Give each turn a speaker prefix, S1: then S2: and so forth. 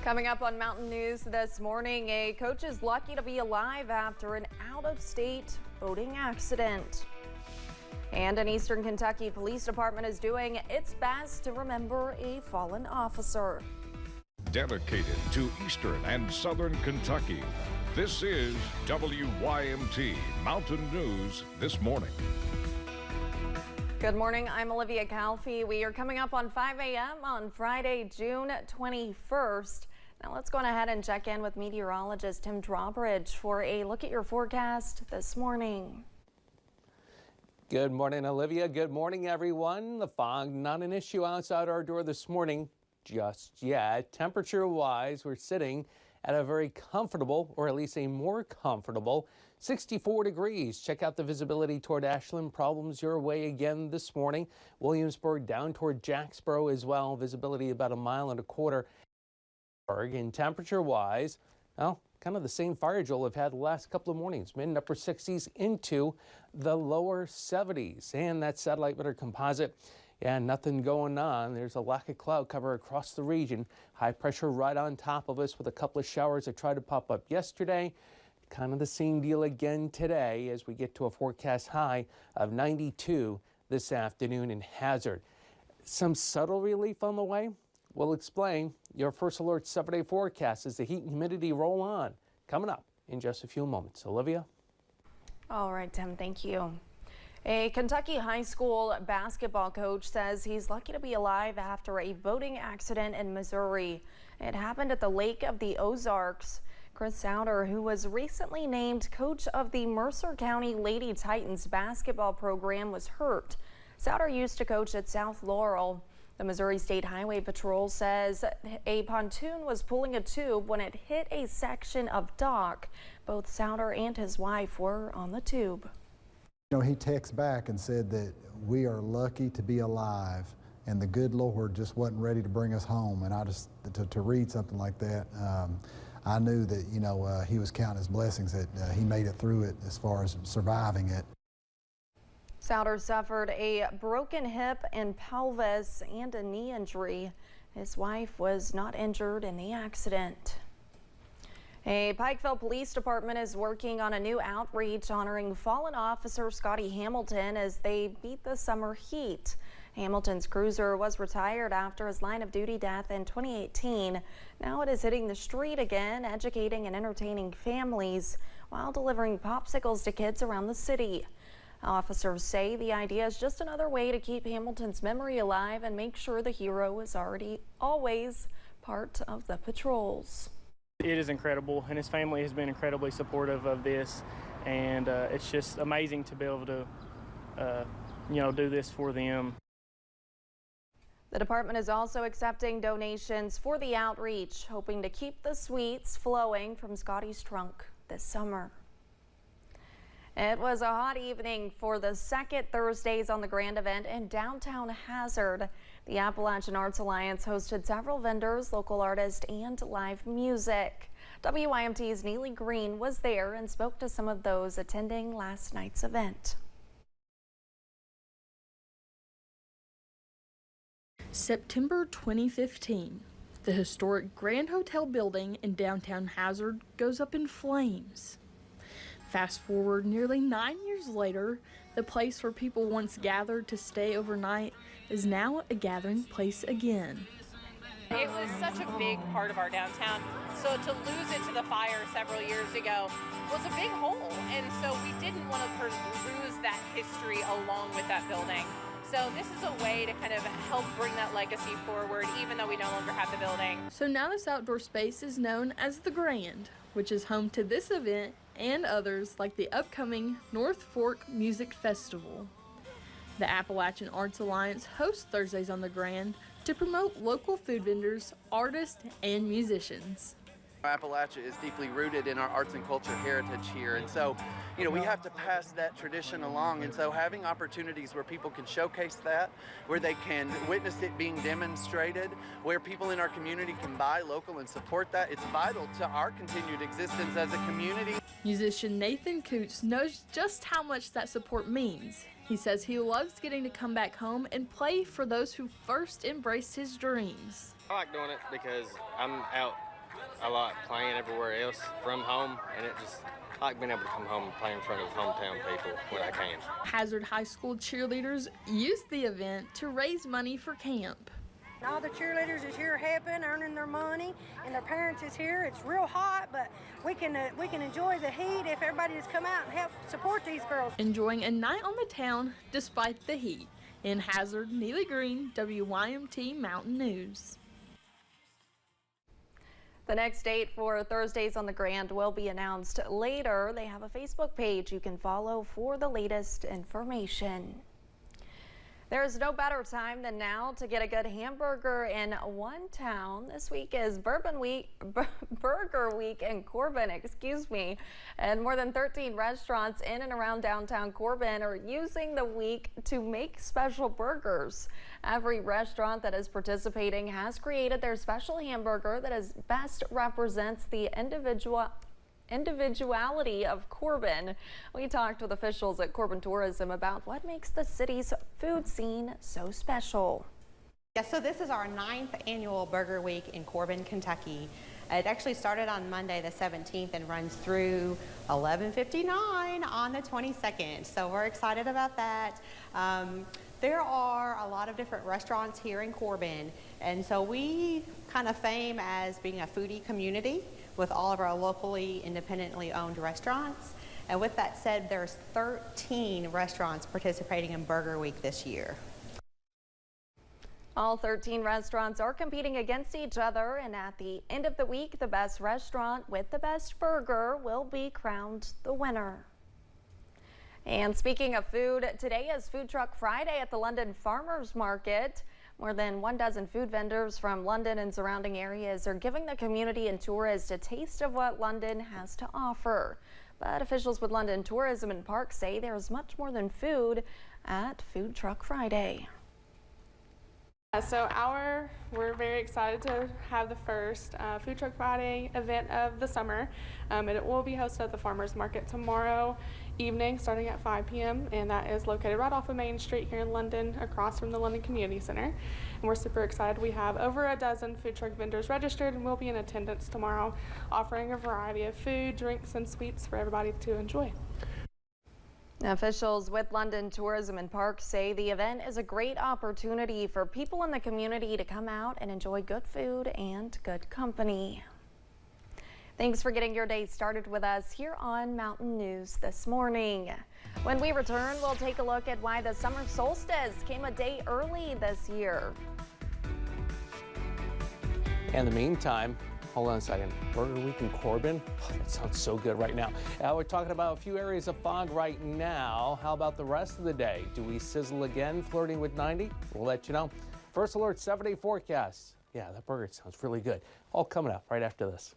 S1: Coming up on Mountain News this morning, a coach is lucky to be alive after an out-of-state boating accident. And an Eastern Kentucky Police Department is doing its best to remember a fallen officer.
S2: Dedicated to Eastern and Southern Kentucky, this is WYMT Mountain News This Morning.
S1: Good morning, I'm Olivia Calfee. We are coming up on 5 a.m. on Friday, June 21st. Now let's go ahead and check in with meteorologist Tim Drawbridge for a look at your forecast this morning.
S3: Good morning, Olivia. Good morning, everyone. The fog, not an issue outside our door this morning just yet. Temperature-wise, we're sitting at a very comfortable, or at least a more comfortable, 64 degrees. Check out the visibility toward Ashland. Problems your way again this morning. Williamsburg down toward Jacksboro as well. Visibility about 1.25 miles. And temperature-wise, well, kind of the same fire drill we've had the last couple of mornings. Mid and upper 60s into the lower 70s. And that satellite radar composite, yeah, nothing going on. There's a lack of cloud cover across the region. High pressure right on top of us with a couple of showers that tried to pop up yesterday. Kind of the same deal again today as we get to a forecast high of 92 this afternoon in Hazard. Some subtle relief on the way. We'll explain. Your first alert 7-day forecast as the heat and humidity roll on. Coming up in just a few moments. Olivia?
S1: All right, Tim, thank you. A Kentucky high school basketball coach says he's lucky to be alive after a boating accident in Missouri. It happened at the Lake of the Ozarks. Chris Souter, who was recently named coach of the Mercer County Lady Titans basketball program, was hurt. Souter used to coach at South Laurel. The Missouri State Highway Patrol says a pontoon was pulling a tube when it hit a section of dock. Both Souter and his wife were on the tube.
S4: You know, he texted back and said that we are lucky to be alive and the good Lord just wasn't ready to bring us home. And I just, to read something like that, I knew that, you know, he was counting his blessings that he made it through it as far as surviving it.
S1: Souter suffered a broken hip and pelvis and a knee injury. His wife was not injured in the accident. A Pikeville Police Department is working on a new outreach honoring fallen officer Scotty Hamilton as they beat the summer heat. Hamilton's cruiser was retired after his line of duty death in 2018. Now it is hitting the street again, educating and entertaining families while delivering popsicles to kids around the city. Officers say the idea is just another way to keep Hamilton's memory alive and make sure the hero is always part of the patrols.
S5: It is incredible, and his family has been incredibly supportive of this, and it's just amazing to be able to, do this for them.
S1: The department is also accepting donations for the outreach, hoping to keep the sweets flowing from Scotty's trunk this summer. It was a hot evening for the second Thursdays on the Grand event in downtown Hazard. The Appalachian Arts Alliance hosted several vendors, local artists, and live music. WYMT's Neely Green was there and spoke to some of those attending last night's event.
S6: September 2015. The historic Grand Hotel building in downtown Hazard goes up in flames. Fast forward nearly 9 years later, the place where people once gathered to stay overnight is now a gathering place again.
S7: It was such a big part of our downtown, so to lose it to the fire several years ago was a big hole, and so we didn't want to lose that history along with that building. So this is a way to kind of help bring that legacy forward, even though we no longer have the building.
S6: So now this outdoor space is known as the Grand, which is home to this event and others like the upcoming North Fork Music Festival. The Appalachian Arts Alliance hosts Thursdays on the Grand to promote local food vendors, artists, and musicians.
S8: Appalachia is deeply rooted in our arts and culture heritage here, and so we have to pass that tradition along, and so having opportunities where people can showcase that, where they can witness it being demonstrated, where people in our community can buy local and support that, it's vital to our continued existence as a community.
S6: Musician Nathan Coots knows just how much that support means. He says he loves getting to come back home and play for those who first embraced his dreams.
S9: I like doing it because I'm out I like playing everywhere else from home, and it just I like being able to come home and play in front of hometown people when I can.
S6: Hazard High School cheerleaders used the event to raise money for camp.
S10: All the cheerleaders is here helping, earning their money, and their parents is here. It's real hot, but we can enjoy the heat if everybody just come out and help support these girls.
S6: Enjoying a night on the town despite the heat. In Hazard, Neely Green, WYMT Mountain News.
S1: The next date for Thursdays on the Grand will be announced later. They have a Facebook page you can follow for the latest information. There's no better time than now to get a good hamburger in one town. This week is Burger Week in Corbin, and more than 13 restaurants in and around downtown Corbin are using the week to make special burgers. Every restaurant that is participating has created their special hamburger that best represents the individuality of Corbin. We talked with officials at Corbin Tourism about what makes the city's food scene so special.
S11: Yeah, so this is our 9th annual Burger Week in Corbin, Kentucky. It actually started on Monday the 17th and runs through 11:59 on the 22nd. So we're excited about that. There are a lot of different restaurants here in Corbin, and so we kind of fame as being a foodie community with all of our locally, independently owned restaurants. And with that said, there's 13 restaurants participating in Burger Week this year.
S1: All 13 restaurants are competing against each other, and at the end of the week, the best restaurant with the best burger will be crowned the winner. And speaking of food, today is Food Truck Friday at the London Farmers Market. More than 12 food vendors from London and surrounding areas are giving the community and tourists a taste of what London has to offer. But officials with London Tourism and Parks say there is much more than food at Food Truck Friday.
S12: We're very excited to have the first Food Truck Friday event of the summer. And it will be hosted at the Farmers Market tomorrow evening starting at 5 p.m. and that is located right off of Main Street here in London, across from the London Community Center. And we're super excited. We have over a dozen food truck vendors registered and will be in attendance tomorrow, offering a variety of food, drinks, and sweets for everybody to enjoy.
S1: Officials with London Tourism and Parks say the event is a great opportunity for people in the community to come out and enjoy good food and good company. Thanks for getting your day started with us here on Mountain News this morning. When we return, we'll take a look at why the summer solstice came a day early this year.
S3: In the meantime, hold on a second. Burger Week in Corbin? Oh, that sounds so good right now. We're talking about a few areas of fog right now. How about the rest of the day? Do we sizzle again, flirting with 90? We'll let you know. First Alert 7-day forecast. Yeah, that burger sounds really good. All coming up right after this.